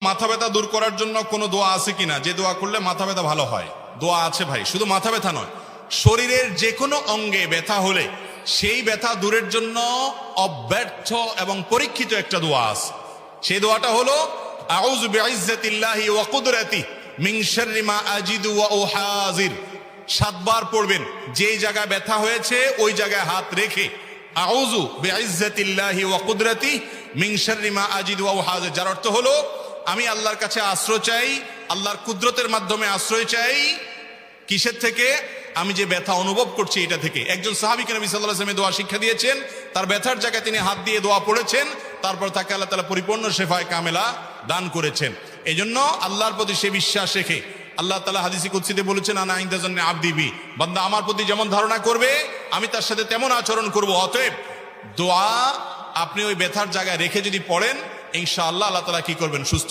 মাথা ব্যথা দূর করার জন্য কোনো দোয়া আছে কিনা, যে দোয়া করলে মাথা ব্যথা ভালো হয়? দোয়া আছে ভাই, শুধু মাথা ব্যথা নয়, শরীরের যে কোনো অঙ্গে ব্যথা হলে সেই ব্যথা দূরের জন্য অব্যর্থ এবং পরীক্ষিত একটা দোয়া আছে। সেই দোয়াটা হলো আউযু বিইজ্জাতিল্লাহি ওয়া কুদরাতিহি মিন শাররি মা আজিদু ওয়া উহাজির। 7 বার পড়বেন। যেই জায়গায় ব্যথা হয়েছে ওই জায়গায় হাত রেখে আউযু বিইজ্জাতিল্লাহি ওয়া কুদরাতিহি মিন শাররি মা আজিদু ওয়া উহাজির, যার অর্থ হলো আমি আল্লাহর কাছে আশ্রয় চাই, আল্লাহর কুদরতের মাধ্যমে আশ্রয় চাই। কিসের থেকে? আমি যে ব্যথা অনুভব করছি এটা থেকে। একজন সাহাবীকে নবী সাল্লাল্লাহু আলাইহি ওয়াসাল্লাম দোয়া শিক্ষা দিয়েছেন, তার ব্যথার জায়গায় তিনি হাত দিয়ে দোয়া পড়েছেন, তারপর তাকে আল্লাহ তাআলা পরিপূর্ণ শেফায়ে কামেলা দান করেছেন। এজন্য আল্লাহর প্রতি সে বিশ্বাস রেখে আল্লাহ তাআলা হাদিসে কুদসিতে বলেছেন, আনা ইনদা যান্নি আবদি বি, বান্দা আমার প্রতি যেমন ধারণা করবে আমি তার সাথে তেমন আচরণ করব। অতএব দোয়া আপনি ওই ব্যথার জায়গায় রেখে যদি পড়েন, ইনশাআল্লাহ আল্লাহ তাআলা কি করবেন? সুস্থ